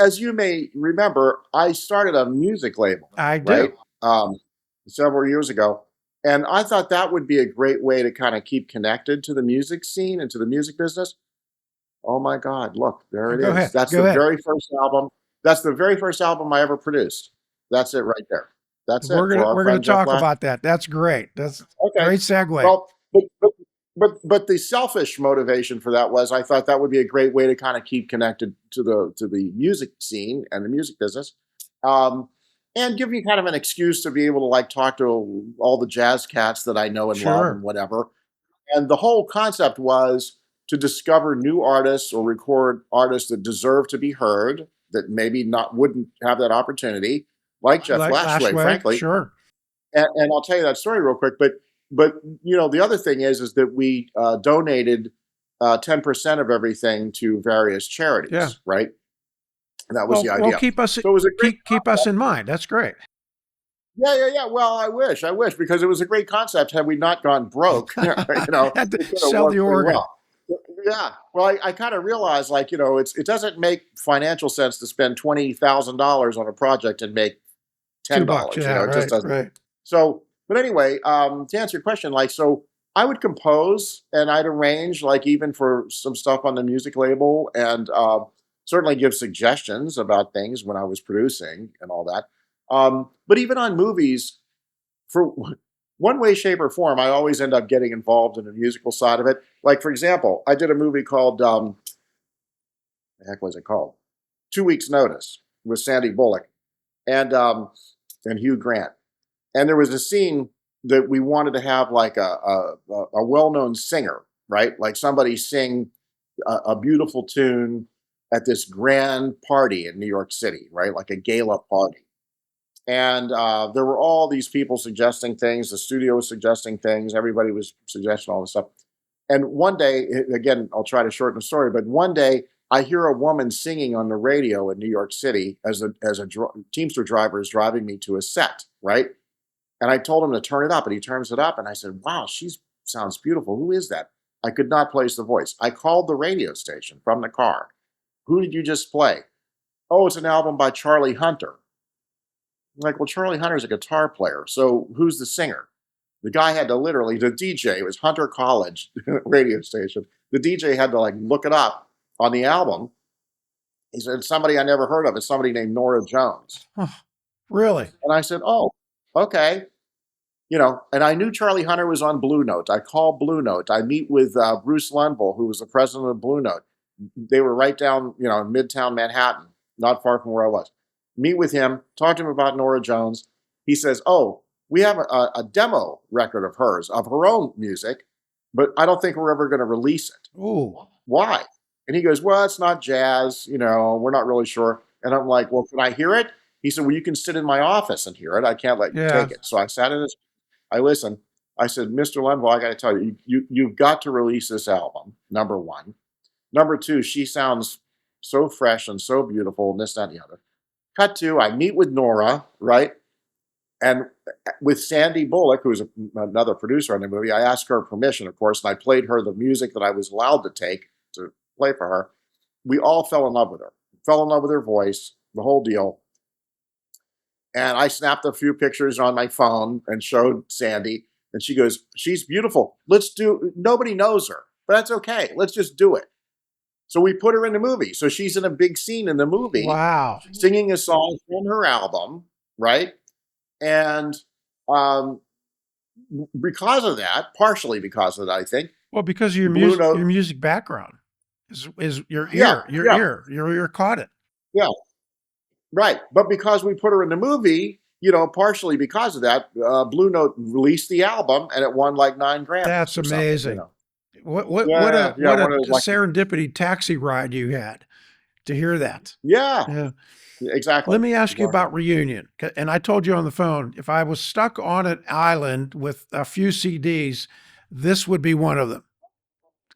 as you may remember, I started a music label, I right? do. Several years ago. And I thought that would be a great way to kind of keep connected to the music scene and to the music business. Oh my God, look, there it Go is. ahead. That's Go the ahead. very first album. That's the very first album I ever produced. That's it right there. That's it We're for gonna our we're gonna friend Jeff talk Black. about that. That's great. That's Okay. great segue. Well, but the selfish motivation for that was I thought that would be a great way to kind of keep connected to the music scene and the music business, um, and give me kind of an excuse to be able to like talk to all the jazz cats that I know and love and Sure. whatever. And the whole concept was to discover new artists or record artists that deserve to be heard that maybe not wouldn't have that opportunity, like Jeff Like Lashway, Lashway, frankly. sure. And I'll tell you that story real quick. But the other thing is that we donated 10% of everything to various Yeah. charities, right? And that was the Well, idea. keep us So it was a great keep us in mind. That's great. yeah, yeah, yeah. Well, I wish, because it was a great concept. Had we not gone broke, Had to it could have sell worked the pretty organ. well. Yeah. Well, I kind of realized, like, it doesn't make financial sense to spend $20,000 on a project and make $2. $10. Yeah, It just right, doesn't. right. So, but anyway, to answer your question, like, so I would compose and I'd arrange, like, even for some stuff on the music label, and certainly give suggestions about things when I was producing and all that. But even on movies, for one way, shape, or form, I always end up getting involved in the musical side of it. Like, for example, I did a movie called, the heck was it called? 2 Weeks Notice with Sandy Bullock and Hugh Grant. And there was a scene that we wanted to have like a well-known singer right? Like somebody sing a beautiful tune at this grand party in New York City, right? Like a gala party. And there were all these people suggesting things. The studio was suggesting things. Everybody was suggesting all this stuff. And one day, again, I'll try to shorten the story, but one day I hear a woman singing on the radio in New York City as a Teamster driver is driving me to a set, right? And I told him to turn it up, and he turns it up, and I said, "Wow, she sounds beautiful. Who is that?" I could not place the voice. I called the radio station from the car. "Who did you just play?" "Oh, it's an album by Charlie Hunter." I'm like, "Well, Charlie Hunter's a guitar player, so who's the singer?" The guy had to literally, the DJ, it was Hunter College radio station. The DJ had to like look it up on the album. He said, "Somebody I never heard of. It's somebody named Norah Jones." Huh. Really? And I said, "Oh, okay." And I knew Charlie Hunter was on Blue Note. I called Blue Note. I meet with Bruce Lenville, who was the president of Blue Note. They were right down, in Midtown Manhattan, not far from where I was. Meet with him, talk to him about Norah Jones. He says, "Oh, we have a demo record of hers, of her own music, but I don't think we're ever going to release it." Ooh. "Why?" And he goes, "Well, it's not jazz, we're not really sure." And I'm like, "Well, can I hear it?" He said, "Well, you can sit in my office and hear it. I can't let you Yeah. take it." So I sat in his, I listened. I said, "Mr. Lenville, I got to tell you, you've got to release this album, number one. Number two, she sounds so fresh and so beautiful, and this, that, and the other." Cut to, I meet with Nora, right? And with Sandy Bullock, who's another producer on the movie, I asked her permission, of course, and I played her the music that I was allowed to take to play for her. We all fell in love with her, fell in love with her voice, the whole deal. And I snapped a few pictures on my phone and showed Sandy, and she goes, "She's beautiful. Nobody knows her, but that's okay. Let's just do it." So we put her in the movie. So she's in a big scene in the movie, Wow. singing a song from her album, right? And because of that, partially because of that, I think. Well, because of your Blue Note, your music background is your yeah, your ear caught it. yeah, right. But because we put her in the movie, partially because of that, Blue Note released the album and it won like 9 Grammys. That's or something, amazing. What Yeah, what one a of those like, serendipity taxi ride you had to hear that. yeah, Yeah. exactly, Let me ask you exactly. about Reunion. And I told you on the phone, if I was stuck on an island with a few CDs, this would be one of them.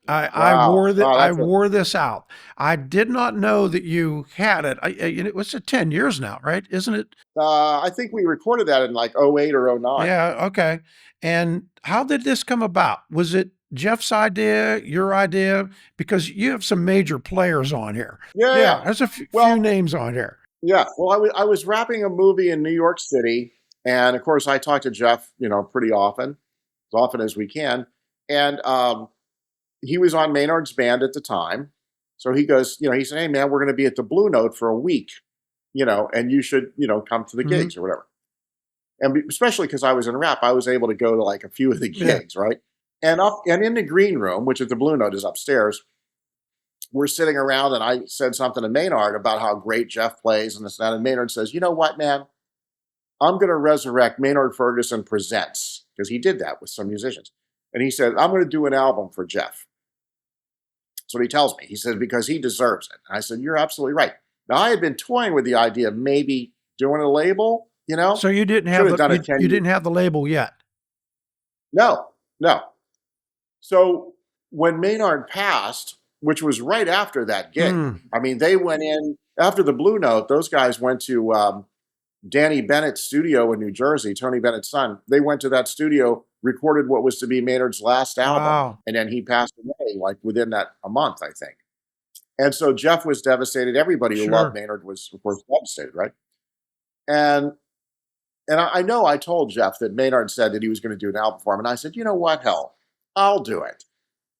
Wow, oh, I that's a. wore this out. I did not know that you had it. It was 10 years now, right? Isn't it? I think we recorded that in like '08 or '09. Yeah. Okay. And how did this come about? Was it Jeff's idea, your idea? Because you have some major players on here. Yeah, Yeah. yeah. There's a few Well, names on here. yeah. Well, I was wrapping a movie in New York City, and of course, I talk to Jeff, pretty often, as often as we can. And he was on Maynard's band at the time, so he goes, he said, "Hey, man, we're going to be at the Blue Note for a week, and you should, come to the Mhm. gigs or whatever." And especially because I was in rap, I was able to go to like a few of the Yeah. gigs, right? And in the green room, which at the Blue Note is upstairs, we're sitting around, and I said something to Maynard about how great Jeff plays and this and that. And Maynard says, "You know what, man? I'm going to resurrect Maynard Ferguson Presents," because he did that with some musicians. And he said, "I'm going to do an album for Jeff." That's what he tells me. He said, "Because he deserves it." And I said, "You're absolutely right." Now, I had been toying with the idea of maybe doing a label, So you didn't should have have done it 10 you years. didn't have the label yet. No, no. So when Maynard passed, which was right after that gig, Hmm. I mean, they went in after the Blue Note. Those guys went to Danny Bennett's studio in New Jersey, Tony Bennett's son. They went to that studio, recorded what was to be Maynard's last album, Wow. and then he passed away like within a month, I think. And so Jeff was devastated. Everybody who loved Sure. Maynard was, of course, devastated, right? And I know I told Jeff that Maynard said that he was going to do an album for him, and I said, "You know what? Hell, I'll do it.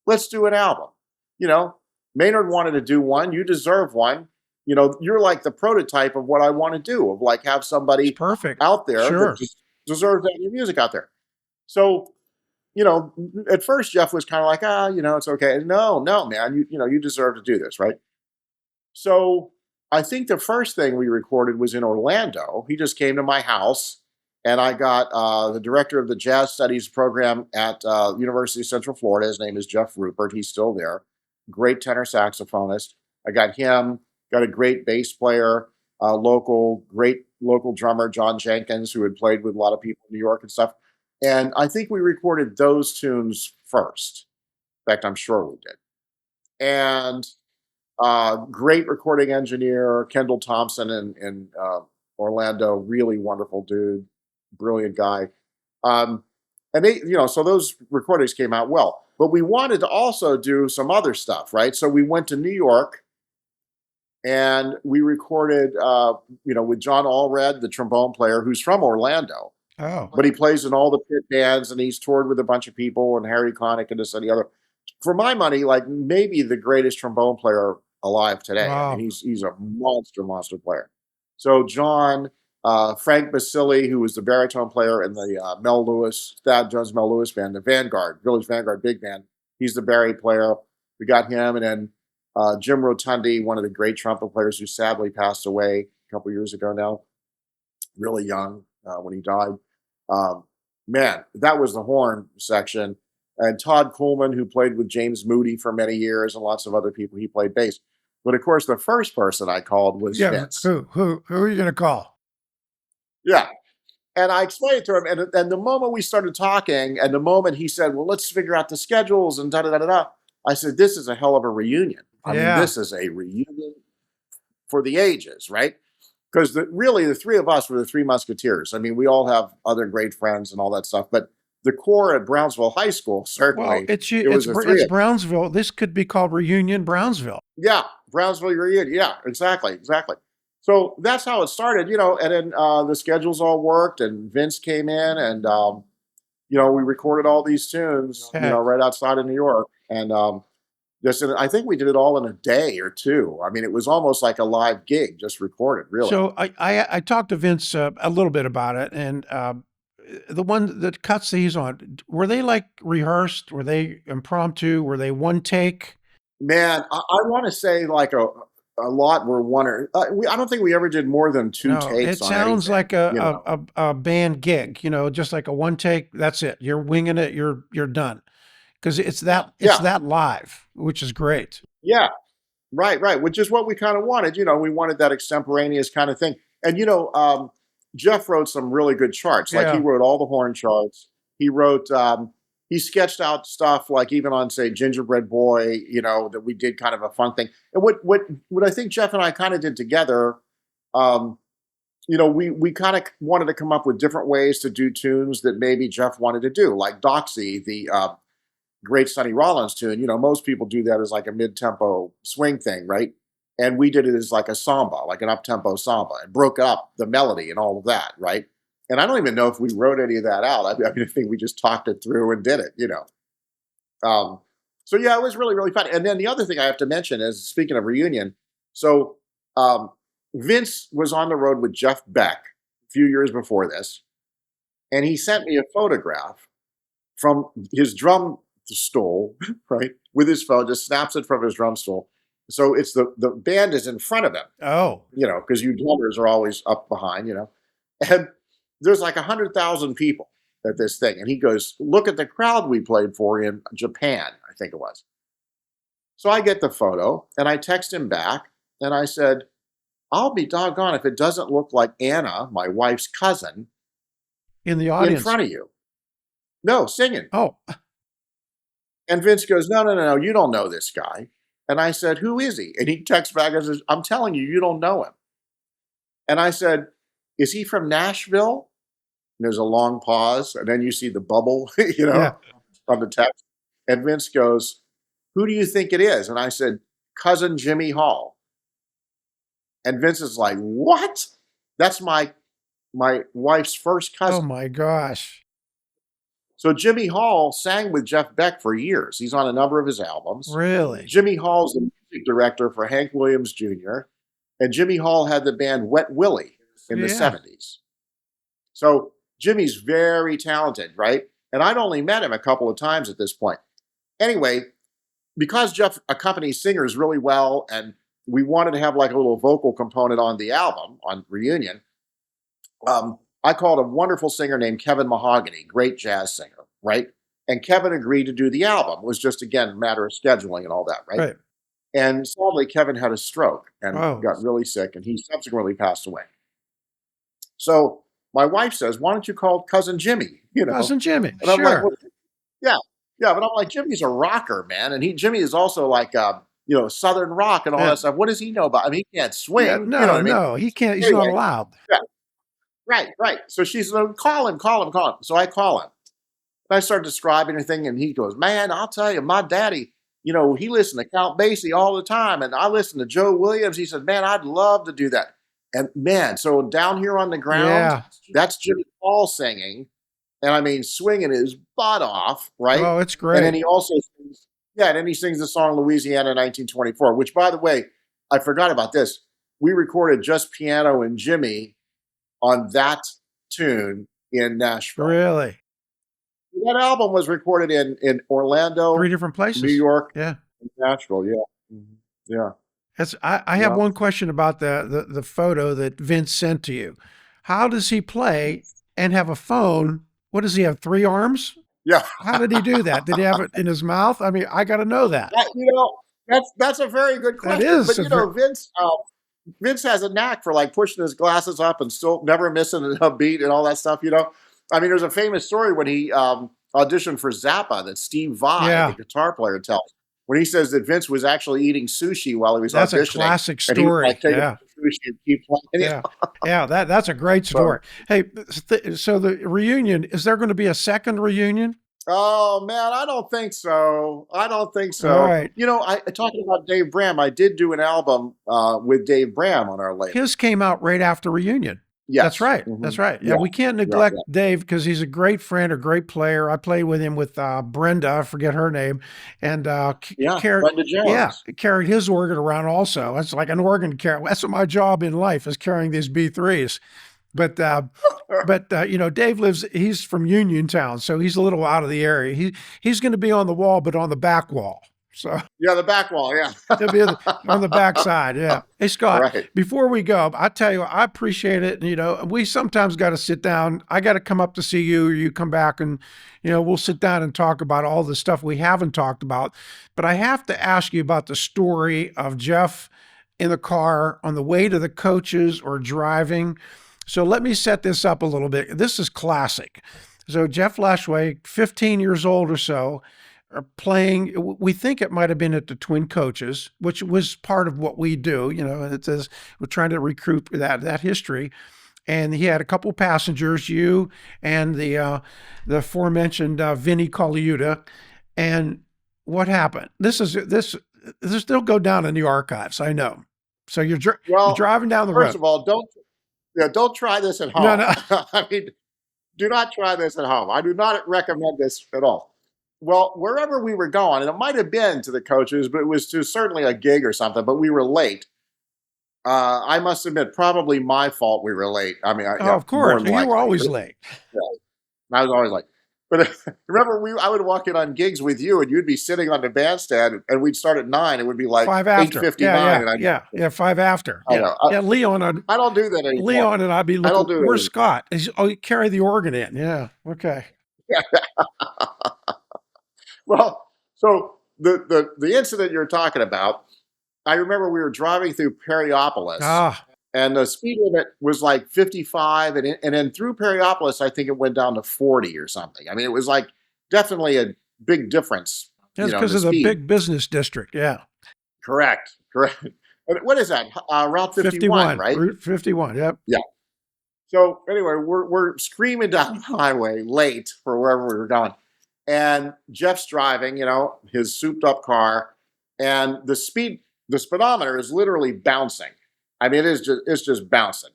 Let's do an album." Maynard wanted to do one. You deserve one. You're like the prototype of what I want to do, of like have It's somebody perfect. out there that Sure. just deserves that your music out there. So, at first Jeff was kind of like, it's okay. No, no, man, you deserve to do this, right? So I think the first thing we recorded was in Orlando. He just came to my house And I got the director of the jazz studies program at University of Central Florida. His name is Jeff Rupert. He's still there. Great tenor saxophonist. I got him. Got a great bass player, great local drummer John Jenkins, who had played with a lot of people in New York and stuff. And I think we recorded those tunes first. In fact, I'm sure we did. And great recording engineer Kendall Thompson in Orlando, really wonderful dude, brilliant guy. Um, and they, so those recordings came out well. But we wanted to also do some other stuff, right? So we went to New York and we recorded, with John Allred, the trombone player, who's from Orlando, Oh, but he plays in all the pit bands and he's toured with a bunch of people and Harry Connick and this and the other. For my money, like maybe the greatest trombone player alive today. I mean, wow. he's a monster player. So John, Frank Basili, who was the baritone player in the Mel Lewis, Thad Jones Mel Lewis band, the Vanguard, Village Vanguard big band. He's the bari player. We got him, and then Jim Rotundi, one of the great trumpet players who sadly passed away a couple years ago now, really young when he died. Um, Man, that was the horn section. And Todd Coleman, who played with James Moody for many years, and lots of other people, he played bass. But of course, the first person I called was Yeah. Vince. Who are you going to call? Yeah. And I explained it to him. And the moment we started talking, and the moment he said, well, let's figure out the schedules and da da da da da, I said, this is a hell of a reunion. I mean, Yeah. this is a reunion for the ages, right? Because really, the three of us were the Three Musketeers. I mean, we all have other great friends and all that stuff. But the core at Brownsville High School, Well, certainly, it's it was the three it's of us. Brownsville. This could be called Reunion Brownsville. Yeah, Brownsville reunion. Yeah, exactly. So that's how it started. And then the schedules all worked, and Vince came in, and we recorded all these tunes, Okay. right outside of New York, and I think we did it all in a day or two. I mean, it was almost like a live gig, just recorded, really. So I talked to Vince a little bit about it, and the one that cuts that he's on, were they like rehearsed? Were they impromptu? Were they one take? Man, I want to say like a lot were one or I don't think we ever did more than two No, takes it on sounds anything. like a band gig. Just like a one take. That's it. You're winging it. You're done because it's Yeah, that live, which is great. yeah. Right, which is what we kind of wanted. We wanted that extemporaneous kind of thing. And Jeff wrote some really good charts. Like he Yeah. wrote all the horn charts. He wrote, he sketched out stuff like even on say Gingerbread Boy, that we did kind of a fun thing. And what I think Jeff and I kind of did together, um, we kind of wanted to come up with different ways to do tunes that maybe Jeff wanted to do, like Doxy, the great Sonny Rollins tune. Most people do that as like a mid-tempo swing thing, right? And we did it as like a samba, like an up-tempo samba, and broke up the melody and all of that, right? And I don't even know if we wrote any of that out. I think we just talked it through and did it. Um, so yeah, it was really, really fun. And then the other thing I have to mention is, speaking of reunion, so um, Vince was on the road with Jeff Beck a few years before this, and he sent me a photograph from his drum stool, right, with his phone, just snaps it from his drum stool. So it's the band is in front of him, Oh, because you drummers are always up behind. And there's like 100,000 people at this thing. And he goes, look at the crowd we played for in Japan, I think it was. So I get the photo and I text him back and I said, I'll be doggone if it doesn't look like Anna, my wife's cousin, in the in audience. front of you. No, singing. Oh, And Vince goes, no, you don't know this guy. And I said, who is he? And he texts back and says, I'm telling you, you don't know him. And I said, is he from Nashville? And there's a long pause. And then you see the bubble, yeah. on the text. And Vince goes, who do you think it is? And I said, cousin Jimmy Hall. And Vince is like, what? That's my wife's first Oh cousin. my gosh. So Jimmy Hall sang with Jeff Beck for years. He's on a number of his albums. Really? Jimmy Hall's the music director for Hank Williams Jr. And Jimmy Hall had the band Wet Willie in the Yeah. 70s. So Jimmy's very talented, right? And I'd only met him a couple of times at this point. Anyway, because Jeff accompanies singers really well, and we wanted to have like a little vocal component on the album, on Reunion, I called a wonderful singer named Kevin Mahogany, great jazz singer, right? And Kevin agreed to do the album. It was just, again, a matter of scheduling and all that, right? Right. And sadly, Kevin had a stroke and Oh, got really sick, and he subsequently passed away. So my wife says, "Why don't you call cousin Jimmy?" cousin Jimmy. And I'm like, Sure. well, "Yeah, yeah," but I'm like, "Jimmy's a rocker, man, and Jimmy is also like, Southern rock and all Yeah. that stuff. What does he know about? I mean, he can't Yeah. swing, you know No, what I mean?" no, he can't. He's not Anyway, allowed. yeah, right, right. So she said, "Call him, call him, call him." So I call him. And I start describing everything, and he goes, "Man, I'll tell you, my daddy, he listened to Count Basie all the time, and I listened to Joe Williams." He said, "Man, I'd love to do that." And man, so down here on the ground, Yeah. that's Jimmy Paul singing, and I mean swinging his butt off, right? Oh, it's And then great. he also sings, yeah, and then he sings the song Louisiana 1924, which, by the way, I forgot about this. We recorded just piano and Jimmy on that tune in Nashville. Really. That album was recorded in Orlando, 3 different New places. York, Yeah. and Nashville. Yeah. Mhm. Yeah. I have Yeah. one question about the photo that Vince sent to you. How does he play and have a phone? What does he have? 3 arms? Yeah. How did he do that? Did he have it in his mouth? I mean, I got to know that. That's a very good That question. is But a ver- Vince has a knack for like pushing his glasses up and still never missing a beat and all that stuff. I mean, there's a famous story when he auditioned for Zappa that Steve Vai, Yeah. the guitar player, tells, when he says that Vince was actually eating sushi while he was That's a auditioning. classic And he would story. like take Yeah. the sushi and keep playing. Yeah. Yeah, that's a great story. Hey, so the reunion, is there going to be a second reunion? Oh man, I don't think so. I don't think All so. right. Talking about Dave Bram, I did do an album with Dave Bram on our label. His came out right after reunion. Yes. That's right. Mhm. That's right. Yeah, we can't neglect Dave because he's a great friend, a great player. I played with him with Brenda, I forget her name, and Brenda Jones. carried his organ around also. That's like an organ carrier. That's what my job in life is, carrying these B3s. But Dave he's from Uniontown, so he's a little out of the area. He's going to be on the wall, but on the back wall. So Yeah, the back wall. Yeah. he'll be on the back side. Yeah. Hey, Scott, Right. before we go, I tell you, I appreciate it. We sometimes got to sit down. I got to come up to see you, or you come back, and, we'll sit down and talk about all the stuff we haven't talked about. But I have to ask you about the story of Jeff in the car on the way to the coaches or driving. So let me set this up a little bit. This is classic. So Jeff Lashway, 15 years old or so, are playing. We think it might have been at the Twin Coaches, which was part of what we do. It says we're trying to recruit that history. And he had a couple passengers, you and the aforementioned Vinny Colaiuta. And what happened? This still go down in the archives, I know. So you're driving down the road. First of all, don't try this at home. No. I mean, do not try this at home. I do not recommend this at all. Well, wherever we were going, and it might have been to the coaches, but it was to certainly a gig or something, but we were late. I must admit, probably my fault we were late. I mean, of course. You were always late. Yeah, I was always late. But remember, I would walk in on gigs with you, and you'd be sitting on the bandstand, and we'd start at 9. It would be like 5 after. 8:59. Yeah, 5 after. I know. Leon. I don't do that anymore. Leon and I'd be looking, I don't do it where's Scott? You carry the organ in. Yeah, okay. Well, so the incident you're talking about, I remember we were driving through Perryopolis, and the speed limit was like 55, and then through Perryopolis, I think it went down to 40 or something. I mean, it was like definitely a big difference. That's because of the big business district. Yeah. Correct. What is that? Route 51, right? Route 51. Yep. Yeah. So anyway, we're screaming down the highway late for wherever we were going. And Jeff's driving, his souped up car, and the speedometer is literally bouncing. I mean, it's just bouncing.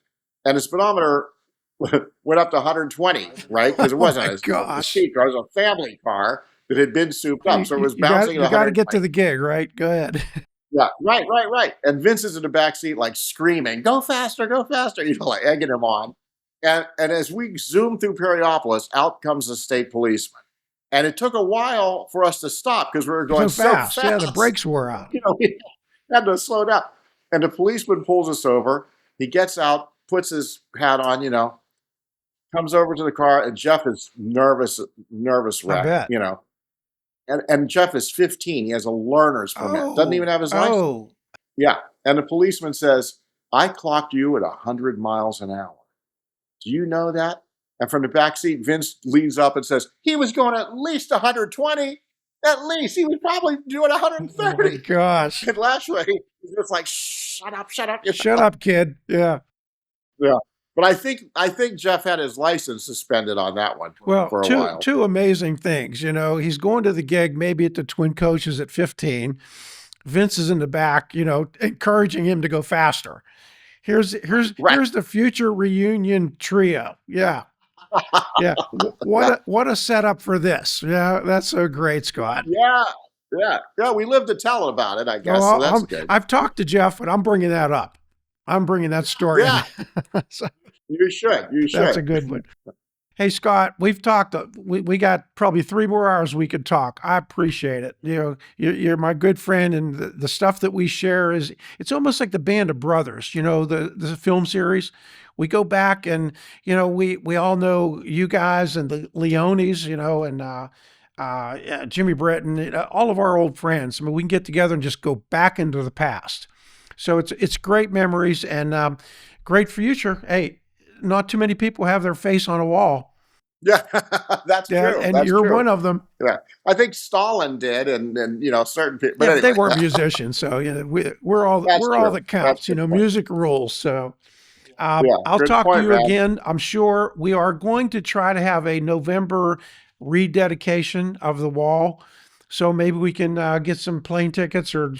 And the speedometer went up to 120, right? Because it wasn't a speed car, it was a family car that had been souped up. So it was bouncing. You got to get to the gig, right? Go ahead. Yeah, right. And Vince is in the back seat, like screaming, go faster, like egging him on. And as we zoom through Perryopolis, out comes the state policeman. And it took a while for us to stop because we were going so fast. Yeah, the brakes wore out. We had to slow down. And the policeman pulls us over. He gets out, puts his hat on, comes over to the car, and Jeff is nervous I wreck, bet. and Jeff is 15. He has a learner's permit. Doesn't even Oh, have his license. oh, Yeah. And the policeman says, I clocked you at 100 miles an hour. Do you know that? And from the back seat, Vince leans up and says, he was going at least 120. At least. He was probably doing oh my 130. gosh. And Lashway is just like, shut up, shut up. Shut up, kid. Yeah. Yeah. But I think Jeff had his license suspended on that one Well, for a two while. two amazing things. He's going to the gig maybe at the Twin Coaches at 15. Vince is in the back, encouraging him to go faster. Here's here's Right. here's the future reunion trio. Yeah. Yeah. What a setup for this. Yeah, that's so great, Scott. Yeah. Yeah. Yeah. We live to tell about it, I guess. Oh, So that's good. I've talked to Jeff, but I'm bringing that up. I'm bringing that story Yeah. in. So You should. You that's a should. good one. Hey, Scott, we've talked. We got probably 3 more hours we could talk. I appreciate it. You're my good friend, and the stuff that we share it's almost like the Band of Brothers. The film series. We go back, and we all know you guys and the Leones. And yeah, Jimmy Britton, all of our old friends. I mean, we can get together and just go back into the past. So it's great memories and great future. Hey, not too many people have their face on a wall. Yeah. That's Yeah, true. and That's you're true. one of them. Yeah. I think Stalin did, and certain people. But Yeah, but they anyway, weren't musicians, so we're all that's we're all true. that That's counts. a good point. Music rules. So Yeah. I'll Good talk to point, you man. again. I'm sure we are going to try to have a November rededication of the wall. So maybe we can get some plane tickets, or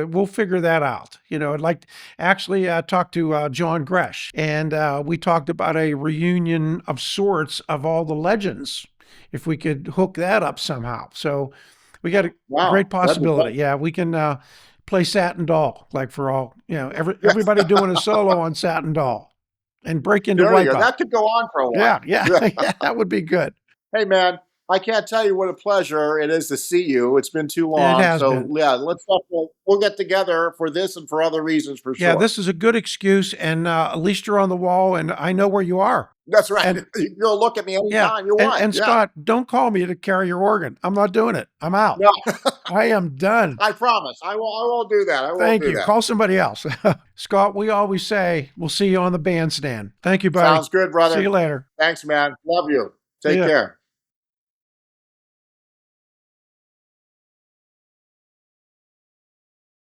we'll figure that out. I'd like to actually talk to John Gresh, and we talked about a reunion of sorts of all the legends, if we could hook that up somehow. So we got a Wow. great That'd be possibility. fun. Yeah, we can play Satin Doll, like for all, Yes. everybody doing a solo on Satin Doll and break into There you go. Wipeout. That could go on for a Yeah, while. yeah, Yeah. yeah, that would be good. Hey, man, I can't tell you what a pleasure it is to see you. It's been too It long. has So, been. yeah, we'll get together for this and for other reasons for Yeah, sure. this is a good excuse, and at least you're on the wall, and I know where you are. That's right. And You'll look at me yeah, anytime you and, want. and Yeah. Scott, don't call me to carry your organ. I'm not doing it. I'm out. No, I am done. I promise. I won't do that. I won't Thank do you. that. Call somebody else. Scott, we always say we'll see you on the bandstand. Thank you, buddy. Sounds good, See brother. you later. Thanks, man. Love you. See Take ya. care.